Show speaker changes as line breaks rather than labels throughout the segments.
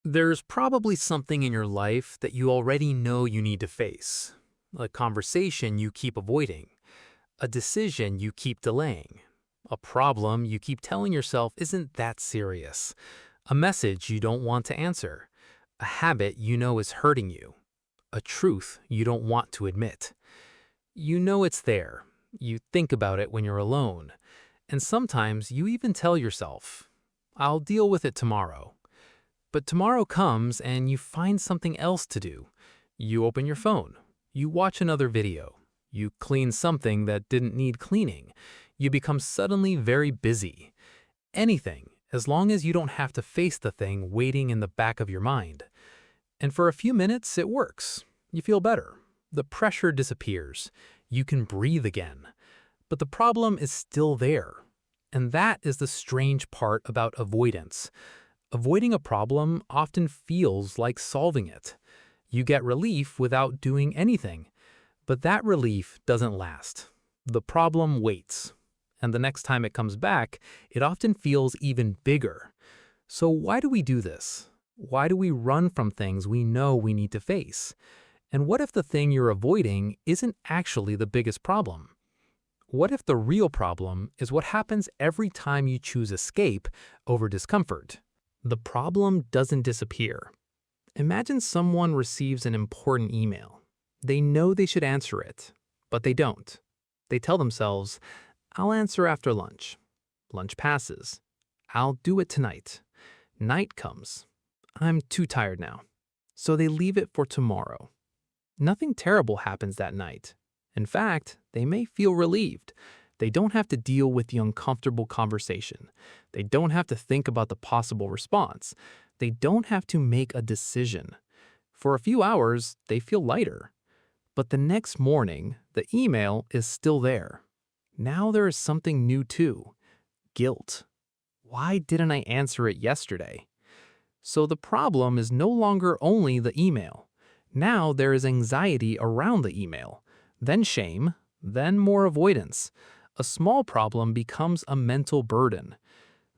There's probably something in your life that you already know you need to face. A conversation you keep avoiding, a decision you keep delaying, a problem you keep telling yourself isn't that serious, a message you don't want to answer, a habit you know is hurting you, a truth you don't want to admit. You know it's there. You think about it when you're alone. And sometimes you even tell yourself, I'll deal with it tomorrow. But tomorrow comes and you find something else to do. You open your phone. You watch another video. You clean something that didn't need cleaning. You become suddenly very busy. Anything, as long as you don't have to face the thing waiting in the back of your mind. And for a few minutes, it works. You feel better. The pressure disappears. You can breathe again. But the problem is still there. And that is the strange part about avoidance. Avoiding a problem often feels like solving it. You get relief without doing anything, but that relief doesn't last. The problem waits, and the next time it comes back, it often feels even bigger. So why do we do this? Why do we run from things we know we need to face? And what if the thing you're avoiding isn't actually the biggest problem? What if the real problem is what happens every time you choose escape over discomfort? The problem doesn't disappear. Imagine someone receives an important email. They know they should answer it, but they don't. They tell themselves, I'll answer after lunch. Lunch passes. I'll do it tonight. Night comes. I'm too tired now. So they leave it for tomorrow. Nothing terrible happens that night. In fact, they may feel relieved. They don't have to deal with the uncomfortable conversation. They don't have to think about the possible response. They don't have to make a decision. For a few hours, they feel lighter. But the next morning, the email is still there. Now there is something new too. Guilt. Why didn't I answer it yesterday? So the problem is no longer only the email. Now there is anxiety around the email, then shame, then more avoidance. A small problem becomes a mental burden.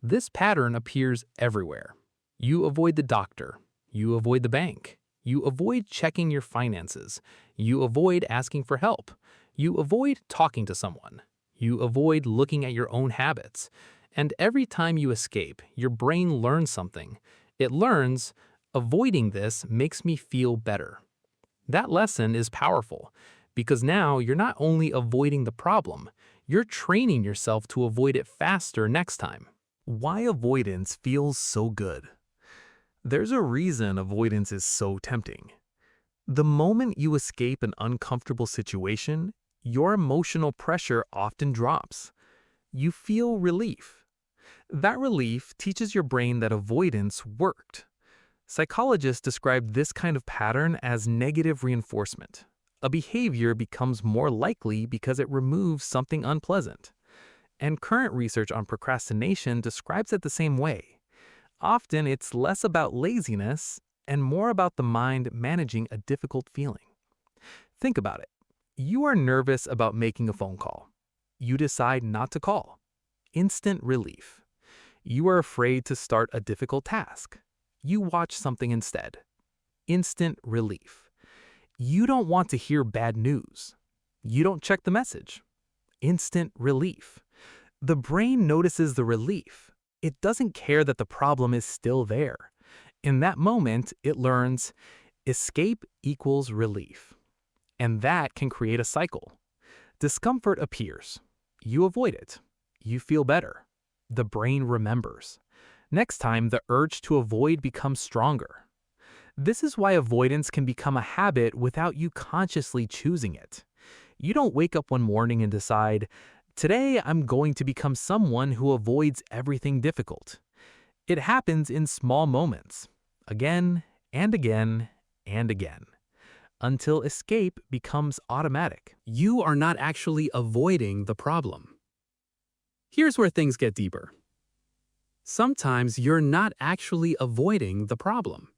This pattern appears everywhere. You avoid the doctor. You avoid the bank. You avoid checking your finances. You avoid asking for help. You avoid talking to someone. You avoid looking at your own habits. And every time you escape, your brain learns something. It learns, avoiding this makes me feel better. That lesson is powerful because now you're not only avoiding the problem, you're training yourself to avoid it faster next time. Why avoidance feels so good? There's a reason avoidance is so tempting. The moment you escape an uncomfortable situation, your emotional pressure often drops. You feel relief. That relief teaches your brain that avoidance worked. Psychologists describe this kind of pattern as negative reinforcement. A behavior becomes more likely because it removes something unpleasant. And current research on procrastination describes it the same way. Often it's less about laziness and more about the mind managing a difficult feeling. Think about it. You are nervous about making a phone call. You decide not to call. Instant relief. You are afraid to start a difficult task. You watch something instead. Instant relief. You don't want to hear bad news. You don't check the message. Instant relief. The brain notices the relief. It doesn't care that the problem is still there. In that moment, it learns escape equals relief. And that can create a cycle. Discomfort appears. You avoid it. You feel better. The brain remembers. Next time, the urge to avoid becomes stronger. This is why avoidance can become a habit without you consciously choosing it. You don't wake up one morning and decide, today I'm going to become someone who avoids everything difficult. It happens in small moments, again and again and again, until escape becomes automatic. You are not actually avoiding the problem. Here's where things get deeper. Sometimes you're not actually avoiding the problem.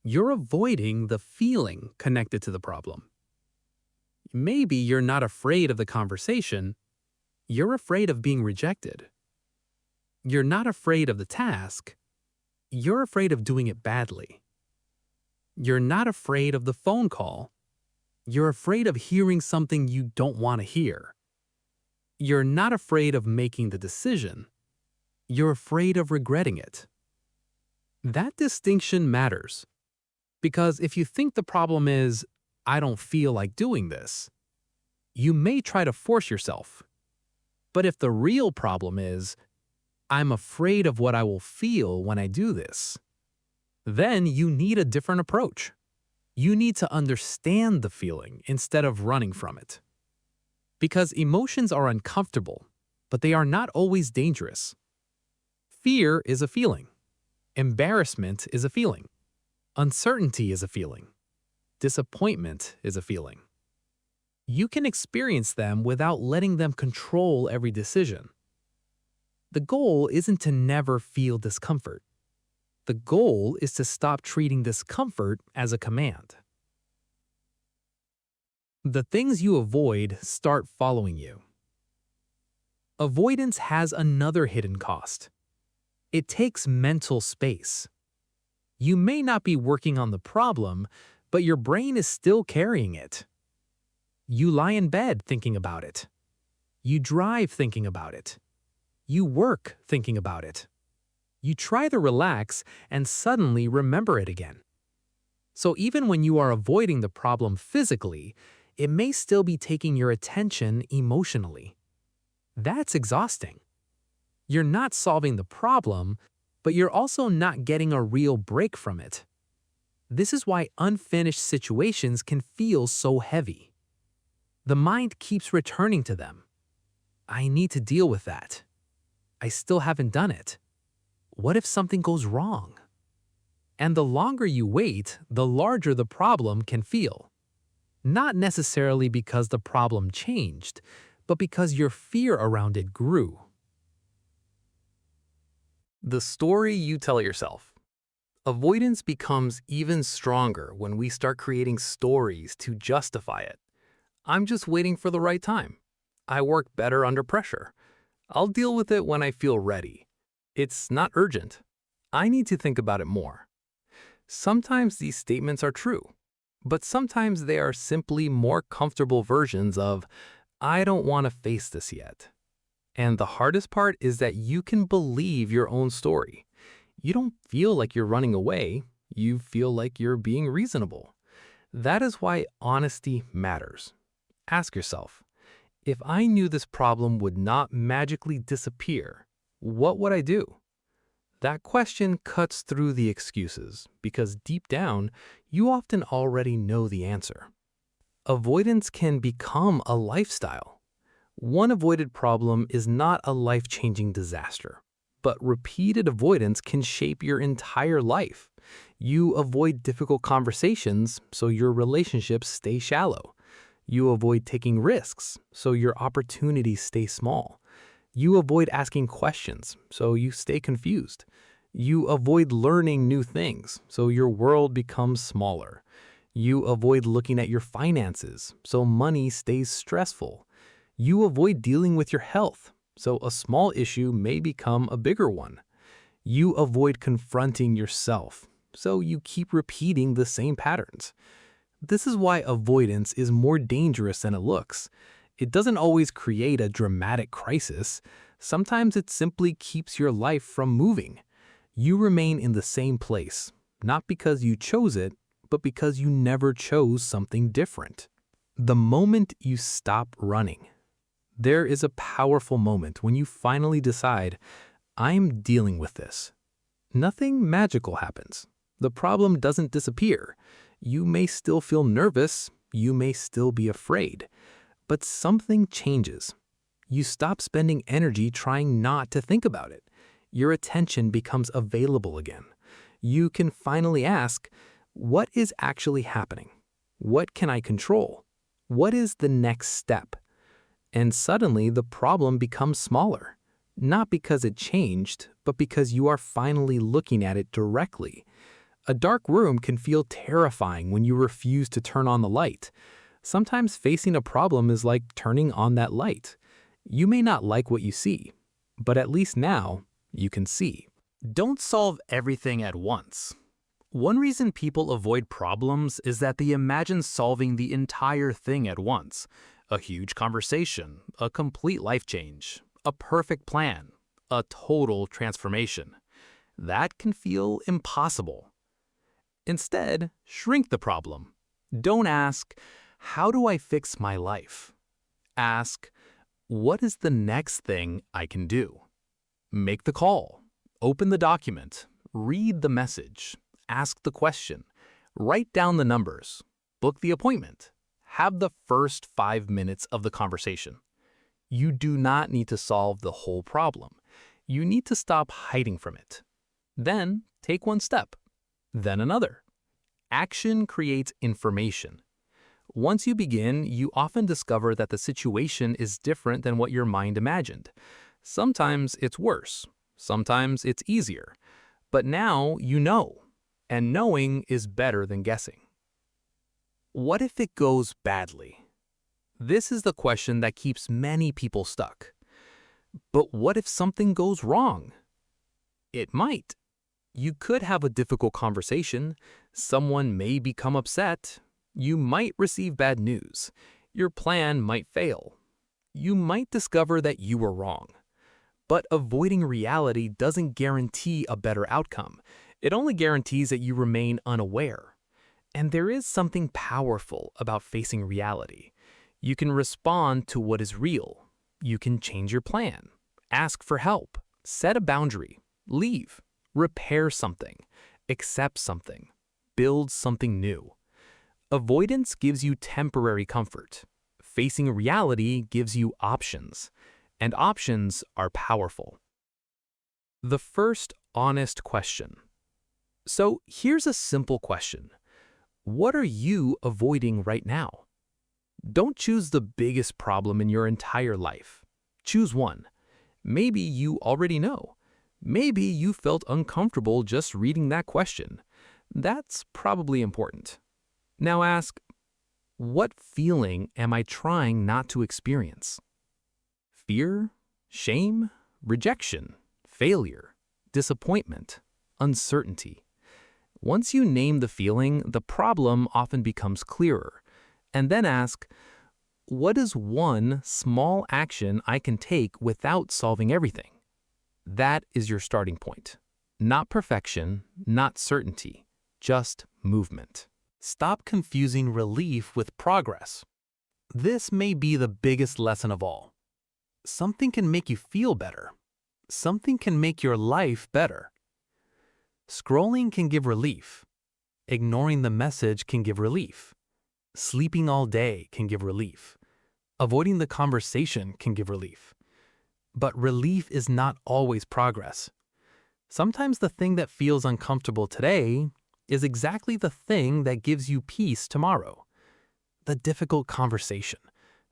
You're avoiding the feeling connected to the problem. Maybe you're not afraid of the conversation. You're afraid of being rejected. You're not afraid of the task.
You're afraid of doing it badly. You're not afraid of the phone call. You're afraid of hearing something you don't want to hear. You're not afraid of making the decision. You're afraid of regretting it. That distinction matters, because if you think the problem is, I don't feel like doing this, you may try to force yourself. But if the real problem is, I'm afraid of what I will feel when I do this, then you need a different approach. You need to understand the feeling instead of running from it. Because emotions are uncomfortable, but they are not always dangerous. Fear is a feeling. Embarrassment is a feeling. Uncertainty is a feeling. Disappointment is a feeling. You can experience them without letting them control every decision. The goal isn't to never feel discomfort. The goal is to stop treating discomfort as a command. The things you avoid start following you. Avoidance has another hidden cost. It takes mental space. You may not be working on the problem, but your brain is still carrying it. You lie in bed thinking about it. You drive thinking about it. You work thinking about it. You try to relax and suddenly remember it again. So even when you are avoiding the problem physically, it may still be taking your attention emotionally. That's exhausting. You're not solving the problem, but you're also not getting a real break from it. This is why unfinished situations can feel so heavy. The mind keeps returning to them. I need to deal with that. I still haven't done it. What if something goes wrong? And the longer you wait, the larger the problem can feel. Not necessarily because the problem changed, but because your fear around it grew.
The story you tell yourself. Avoidance becomes even stronger when we start creating stories to justify it. I'm just waiting for the right time. I work better under pressure. I'll deal with it when I feel ready. It's not urgent. I need to think about it more. Sometimes these statements are true, but sometimes they are simply more comfortable versions of, I don't want to face this yet. And the hardest part is that you can believe your own story. You don't feel like you're running away. You feel like you're being reasonable. That is why honesty matters. Ask yourself, if I knew this problem would not magically disappear, what would I do? That question cuts through the excuses because deep down, you often already know the answer. Avoidance can become a lifestyle. One avoided problem is not a life-changing disaster, but repeated avoidance can shape your entire life. You avoid difficult conversations, so your relationships stay shallow. You avoid taking risks, so your opportunities stay small. You avoid asking questions, so you stay confused. You avoid learning new things, so your world becomes smaller. You avoid looking at your finances, so money stays stressful. You avoid dealing with your health, so a small issue may become a bigger one. You avoid confronting yourself, so you keep repeating the same patterns. This is why avoidance is more dangerous than it looks. It doesn't always create a dramatic crisis. Sometimes it simply keeps your life from moving. You remain in the same place, not because you chose it, but because you never chose something different. The moment you stop running, there is a powerful moment when you finally decide, I'm dealing with this. Nothing magical happens. The problem doesn't disappear. You may still feel nervous, you may still be afraid, but something changes. You stop spending energy trying not to think about it. Your attention becomes available again. You can finally ask, what is actually happening? What can I control? What is the next step? And suddenly the problem becomes smaller, not because it changed, but because you are finally looking at it directly. A dark room can feel terrifying when you refuse to turn on the light. Sometimes facing a problem is like turning on that light. You may not like what you see, but at least now you can see. Don't solve everything at once. One reason people avoid problems is that they imagine solving the entire thing at once. A huge conversation, a complete life change, a perfect plan, a total transformation. That can feel impossible. Instead, shrink the problem. Don't ask, how do I fix my life? Ask, what is the next thing I can do? Make the call. Open the document. Read the message. Ask the question. Write down the numbers. Book the appointment. Have the first 5 minutes of the conversation. You do not need to solve the whole problem. You need to stop hiding from it. Then take one step. Then another. Action creates information. Once you begin, you often discover that the situation is different than what your mind imagined. Sometimes it's worse. Sometimes it's easier. But now you know, and knowing is better than guessing. What if it goes badly? This is the question that keeps many people stuck. But what if something goes wrong? It might. You could have a difficult conversation. Someone may become upset. You might receive bad news. Your plan might fail. You might discover that you were wrong. But avoiding reality doesn't guarantee a better outcome. It only guarantees that you remain unaware. And there is something powerful about facing reality. You can respond to what is real. You can change your plan, ask for help, set a boundary, leave, repair something, accept something, build something new. Avoidance gives you temporary comfort. Facing reality gives you options, and options are powerful. The first honest question. So here's a simple question. What are you avoiding right now? Don't choose the biggest problem in your entire life. Choose one. Maybe you already know. Maybe you felt uncomfortable just reading that question. That's probably important. Now ask, what feeling am I trying not to experience? Fear, shame, rejection, failure, disappointment, uncertainty. Once you name the feeling, the problem often becomes clearer. And then ask, what is one small action I can take without solving everything? That is your starting point. Not perfection, not certainty, just movement. Stop confusing relief with progress. This may be the biggest lesson of all. Something can make you feel better. Something can make your life better. Scrolling can give relief. Ignoring the message can give relief. Sleeping all day can give relief. Avoiding the conversation can give relief. But relief is not always progress. Sometimes the thing that feels uncomfortable today is exactly the thing that gives you peace tomorrow. The difficult conversation,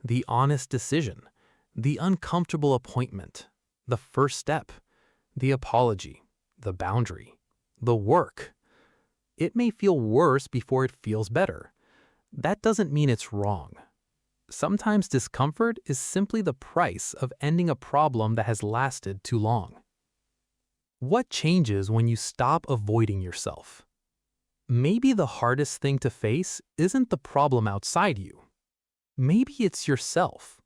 the honest decision, the uncomfortable appointment, the first step, the apology, the boundary, the work. It may feel worse before it feels better. That doesn't mean it's wrong. Sometimes discomfort is simply the price of ending a problem that has lasted too long. What changes when you stop avoiding yourself? Maybe the hardest thing to face isn't the problem outside you. Maybe it's yourself.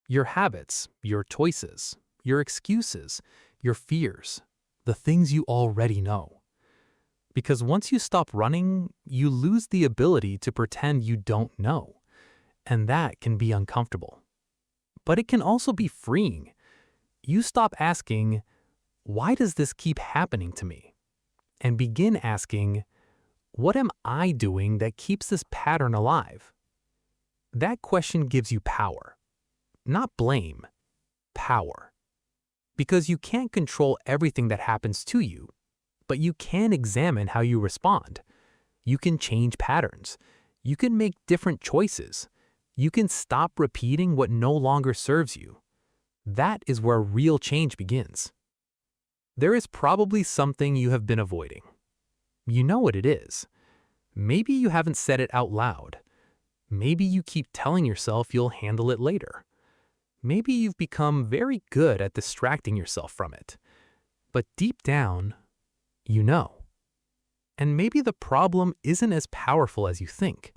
Your habits, your choices, your excuses, your fears, the things you already know. Because once you stop running, you lose the ability to pretend you don't know. And that can be uncomfortable. But it can also be freeing. You stop asking, why does this keep happening to me? And begin asking, what am I doing that keeps this pattern alive? That question gives you power. Not blame, power. Because you can't control everything that happens to you, but you can examine how you respond. You can change patterns. You can make different choices. You can stop repeating what no longer serves you. That is where real change begins. There is probably something you have been avoiding. You know what it is. Maybe you haven't said it out loud. Maybe you keep telling yourself you'll handle it later. Maybe you've become very good at distracting yourself from it.
But deep down, you know. And maybe the problem isn't as powerful as you think.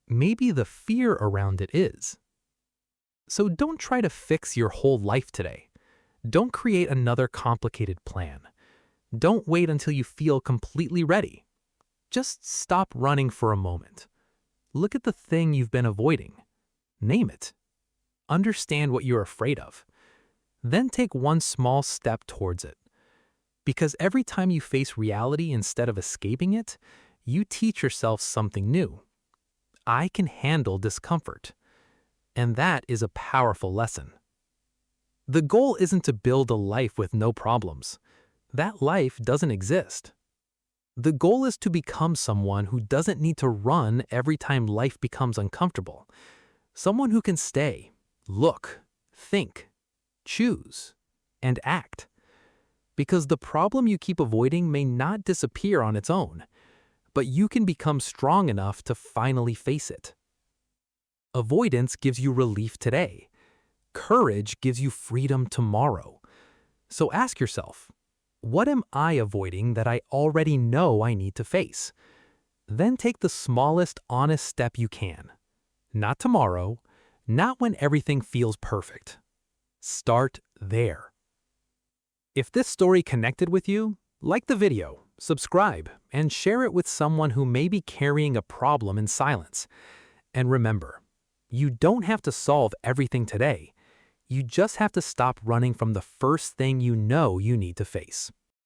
Maybe the fear around it is. So don't try to fix your whole life today. Don't create another complicated plan. Don't wait until you feel completely ready. Just stop running for a moment. Look at the thing you've been avoiding. Name it. Understand what you're afraid of. Then take one small step towards it. Because every time you face reality instead of escaping it, you teach yourself something new. I can handle discomfort. And that is a powerful lesson. The goal isn't to build a life with no problems. That life doesn't exist. The goal is to become someone who doesn't need to run every time life becomes uncomfortable. Someone who can stay, look, think, choose, and act. Because the problem you keep avoiding may not disappear on its own, but you can become strong enough to finally face it. Avoidance gives you relief today. Courage gives you freedom tomorrow. So ask yourself, what am I avoiding that I already know I need to face? Then take the smallest honest step you can. Not tomorrow, not when everything feels perfect. Start there. If this story connected with you, like the video, subscribe, and share it with someone who may be carrying a problem in silence. And remember, you don't have to solve everything today. You just have to stop running from the first thing you know you need to face.